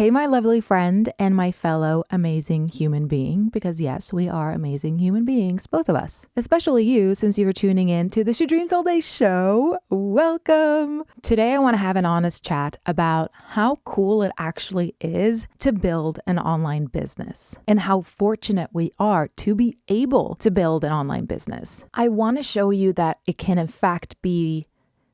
Hey, my lovely friend and my fellow amazing human being, because yes, we are amazing human beings, both of us, especially you, since you're tuning in to the She Dreams All Day show. Welcome. Today, I want to have an honest chat about how cool it actually is to build an online business and how fortunate we are to be able to build an online business. I want to show you that it can in fact be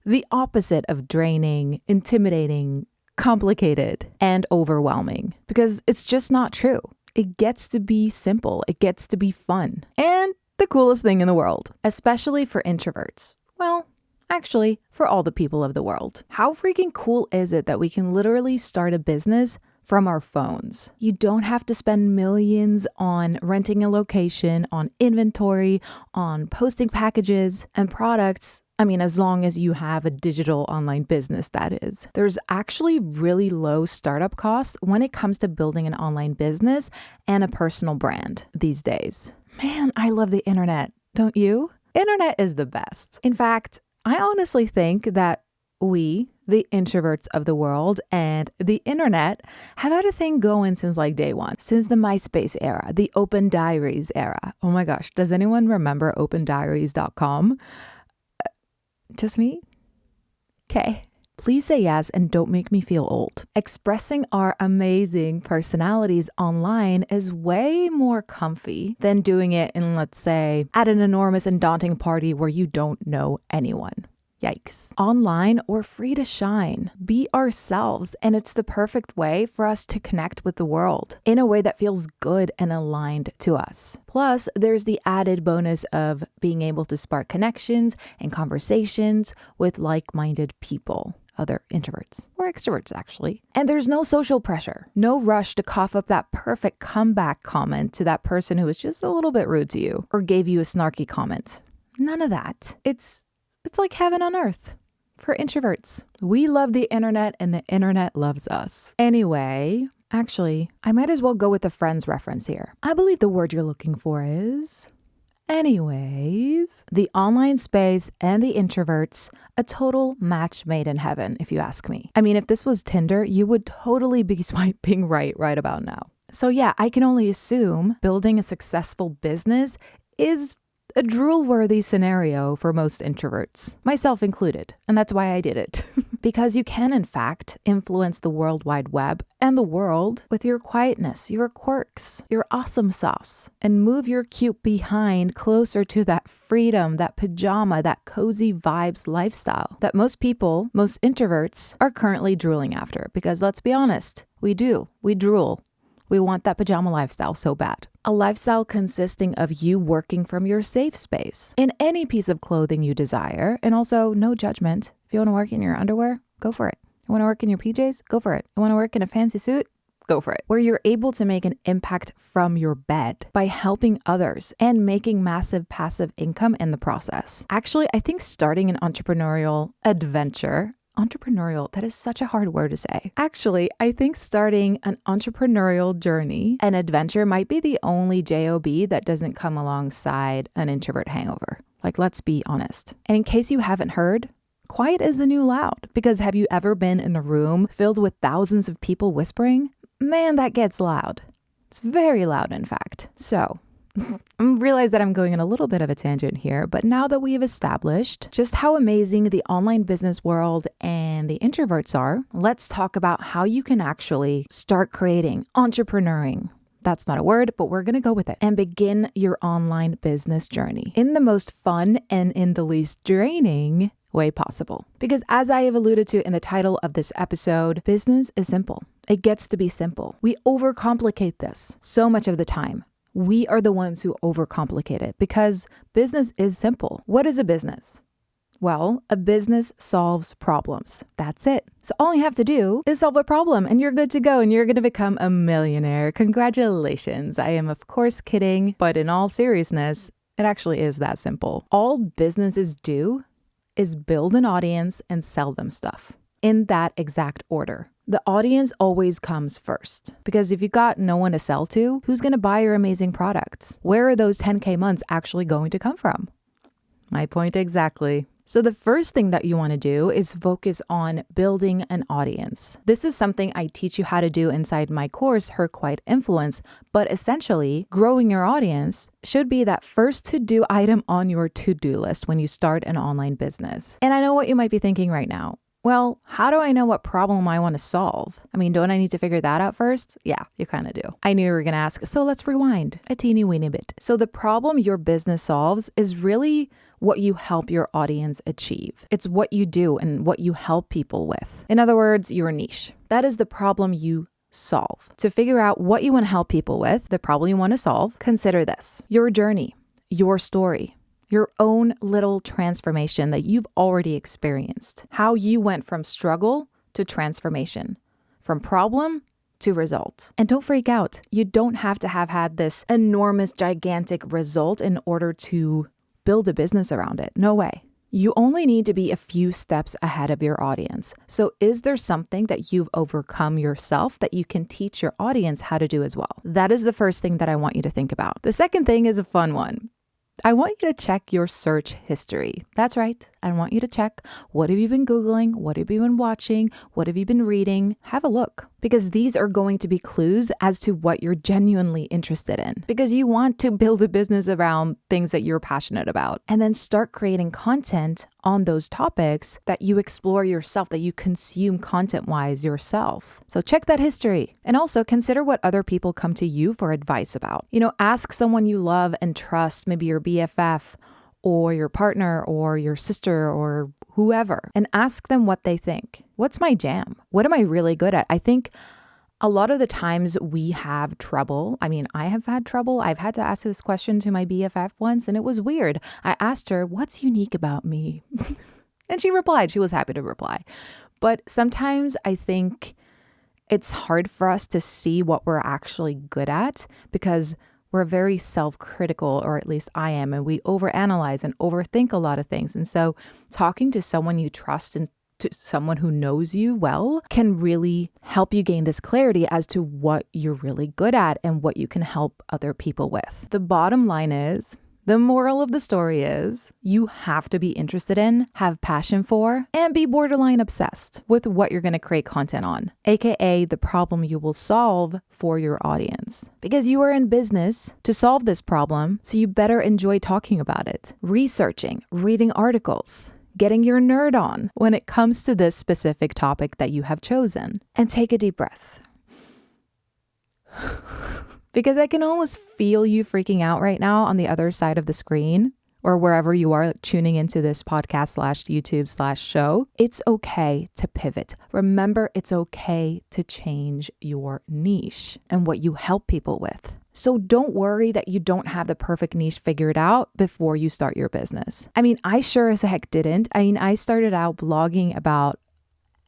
the opposite of draining, intimidating, complicated, and overwhelming, because it's just not true. It gets to be simple. It gets to be fun and the coolest thing in the world, especially for introverts. Well, actually, for all the people of the world. How freaking cool is it that we can literally start a business from our phones? You don't have to spend millions on renting a location, on inventory, on posting packages and products. I mean, as long as you have a digital online business, that is. There's actually really low startup costs when it comes to building an online business and a personal brand these days. Man, I love the internet, don't you? Internet is the best. In fact, I honestly think that we, the introverts of the world, and the internet have had a thing going since like day one, since the MySpace era, the Open Diaries era. Oh my gosh, does anyone remember opendiaries.com? Just me? Okay. Please say yes and don't make me feel old. Expressing our amazing personalities online is way more comfy than doing it in, let's say, at an enormous and daunting party where you don't know anyone. Yikes. Online, we're free to shine, be ourselves, and it's the perfect way for us to connect with the world in a way that feels good and aligned to us. Plus, there's the added bonus of being able to spark connections and conversations with like-minded people, other introverts or extroverts actually. And there's no social pressure, no rush to cough up that perfect comeback comment to that person who was just a little bit rude to you or gave you a snarky comment. None of that. It's like heaven on earth for introverts. We love the internet and the internet loves us. Anyway, actually, I might as well go with a Friends reference here. I believe the word you're looking for is anyways. The online space and the introverts, a total match made in heaven, if you ask me. I mean, if this was Tinder, you would totally be swiping right about now. So yeah, I can only assume building a successful business is a drool-worthy scenario for most introverts, myself included, and that's why I did it. Because you can, in fact, influence the World Wide Web and the world with your quietness, your quirks, your awesome sauce, and move your cute behind closer to that freedom, that pajama, that cozy vibes lifestyle that most people, most introverts, are currently drooling after. Because let's be honest, we drool. We want that pajama lifestyle so bad. A lifestyle consisting of you working from your safe space in any piece of clothing you desire, and also no judgment. If you want to work in your underwear, go for it. You want to work in your PJs? Go for it. You want to work in a fancy suit? Go for it. Where you're able to make an impact from your bed by helping others and making massive passive income in the process. Actually, I think starting an entrepreneurial adventure, that is such a hard word to say. Actually, I think starting an entrepreneurial journey, an adventure, might be the only job that doesn't come alongside an introvert hangover. Like, let's be honest. And in case you haven't heard, quiet is the new loud. Because have you ever been in a room filled with thousands of people whispering? Man, that gets loud. It's very loud, in fact. So I realize that I'm going in a little bit of a tangent here, but now that we have established just how amazing the online business world and the introverts are, let's talk about how you can actually start creating, entrepreneuring. That's not a word, but we're going to go with it, and begin your online business journey in the most fun and in the least draining way possible. Because as I have alluded to in the title of this episode, business is simple. It gets to be simple. We overcomplicate this so much of the time. We are the ones who overcomplicate it because business is simple. What is a business? Well, a business solves problems. That's it. So all you have to do is solve a problem and you're good to go and you're going to become a millionaire. Congratulations. I am of course kidding, but in all seriousness, it actually is that simple. All businesses do is build an audience and sell them stuff in that exact order. The audience always comes first, because if you got no one to sell to, who's going to buy your amazing products? Where are those 10K months actually going to come from? My point exactly. So the first thing that you want to do is focus on building an audience. This is something I teach you how to do inside my course, Her Quiet Influence. But essentially, growing your audience should be that first to-do item on your to-do list when you start an online business. And I know what you might be thinking right now. Well, how do I know what problem I want to solve? I mean, don't I need to figure that out first? Yeah, you kind of do. I knew you were going to ask, so let's rewind a teeny weeny bit. So the problem your business solves is really what you help your audience achieve. It's what you do and what you help people with. In other words, your niche. That is the problem you solve. To figure out what you want to help people with, the problem you want to solve, consider this: your journey, your story, your own little transformation that you've already experienced. How you went from struggle to transformation, from problem to result. And don't freak out. You don't have to have had this enormous, gigantic result in order to build a business around it. No way. You only need to be a few steps ahead of your audience. So is there something that you've overcome yourself that you can teach your audience how to do as well? That is the first thing that I want you to think about. The second thing is a fun one. I want you to check your search history. That's right. I want you to check, what have you been Googling? What have you been watching? What have you been reading? Have a look, because these are going to be clues as to what you're genuinely interested in, because you want to build a business around things that you're passionate about, and then start creating content on those topics that you explore yourself, that you consume content-wise yourself. So check that history, and also consider what other people come to you for advice about. Ask someone you love and trust, maybe your BFF or your partner or your sister or whoever, and ask them what they think. What's my jam? What am I really good at? I think a lot of the times we have trouble. I mean, I have had trouble. I've had to ask this question to my BFF once, and it was weird. I asked her, what's unique about me? And she replied. She was happy to reply. But sometimes I think it's hard for us to see what we're actually good at, because we're very self-critical, or at least I am, and we overanalyze and overthink a lot of things. And so talking to someone you trust and to someone who knows you well can really help you gain this clarity as to what you're really good at and what you can help other people with. The bottom line is, the moral of the story is, you have to be interested in, have passion for, and be borderline obsessed with what you're going to create content on, aka the problem you will solve for your audience. Because you are in business to solve this problem, so you better enjoy talking about it, researching, reading articles, getting your nerd on when it comes to this specific topic that you have chosen. And take a deep breath. Because I can almost feel you freaking out right now on the other side of the screen, or wherever you are tuning into this podcast /YouTube /show. It's okay to pivot. Remember, it's okay to change your niche and what you help people with. So don't worry that you don't have the perfect niche figured out before you start your business. I mean, I sure as heck didn't. I started out blogging about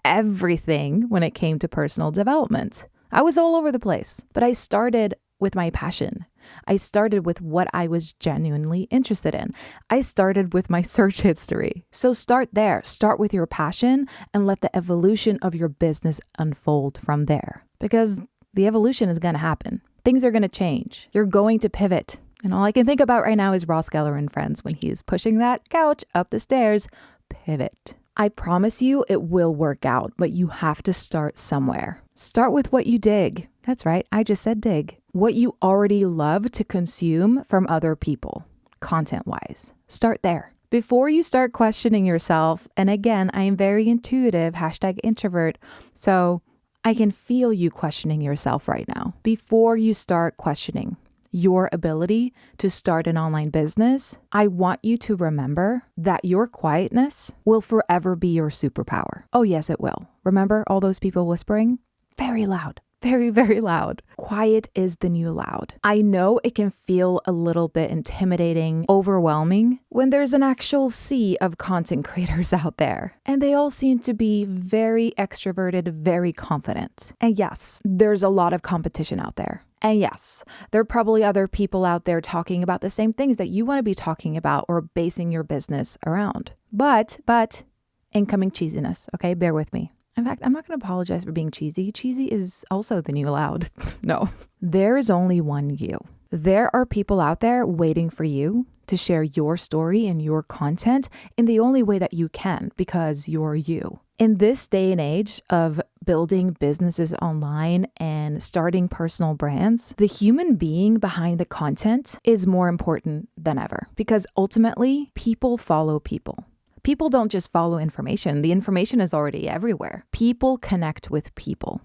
everything when it came to personal development. I was all over the place, but I started with my passion. I started with what I was genuinely interested in. I started with my search history. So start there. Start with your passion and let the evolution of your business unfold from there. Because the evolution is going to happen. Things are going to change. You're going to pivot. And all I can think about right now is Ross Geller and Friends when he's pushing that couch up the stairs. Pivot. I promise you it will work out, but you have to start somewhere. Start with what you dig. That's right. I just said dig. What you already love to consume from other people, content-wise. Start there. Before you start questioning yourself, and again, I am very intuitive, #introvert, so I can feel you questioning yourself right now. Before you start questioning your ability to start an online business, I want you to remember that your quietness will forever be your superpower. Oh yes, it will. Remember all those people whispering? Very loud. Very, very loud. Quiet is the new loud. I know it can feel a little bit intimidating, overwhelming when there's an actual sea of content creators out there. And they all seem to be very extroverted, very confident. And yes, there's a lot of competition out there. And yes, there are probably other people out there talking about the same things that you want to be talking about or basing your business around. But incoming cheesiness, okay? Bear with me. In fact, I'm not going to apologize for being cheesy. Cheesy is also the new loud. No, there is only one you. There are people out there waiting for you to share your story and your content in the only way that you can because you're you. In this day and age of building businesses online and starting personal brands, the human being behind the content is more important than ever because ultimately people follow people. People don't just follow information. The information is already everywhere. People connect with people.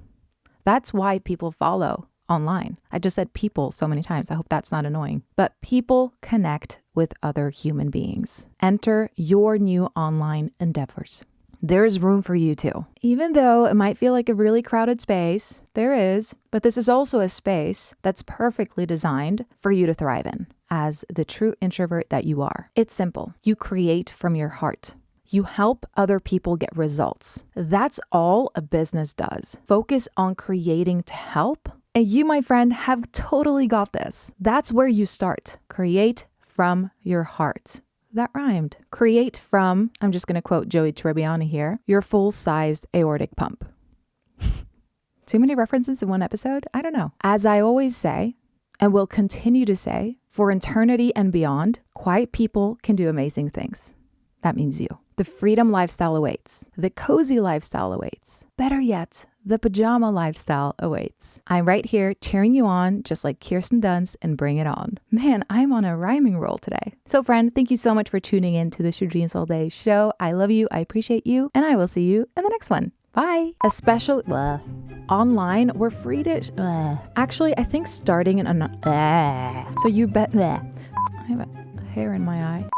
That's why people follow online. I just said people so many times. I hope that's not annoying. But people connect with other human beings. Enter your new online endeavors. There's room for you too. Even though it might feel like a really crowded space, there is, but this is also a space that's perfectly designed for you to thrive in as the true introvert that you are. It's simple. You create from your heart. You help other people get results. That's all a business does. Focus on creating to help. And you, my friend, have totally got this. That's where you start. Create from your heart. That rhymed. Create from, I'm just going to quote Joey Tribbiani here, your full-sized aortic pump. Too many references in one episode? I don't know. As I always say, and will continue to say, for eternity and beyond, quiet people can do amazing things. That means you. The freedom lifestyle awaits. The cozy lifestyle awaits. Better yet, the pajama lifestyle awaits. I'm right here cheering you on, just like Kirsten Dunst in Bring It On. Man, I'm on a rhyming roll today. So friend, thank you so much for tuning in to the She Dreams All Day show. I love you, I appreciate you, and I will see you in the next one. Bye. Especially online, we're free to... Actually, I think starting in... So you bet... I have a hair in my eye.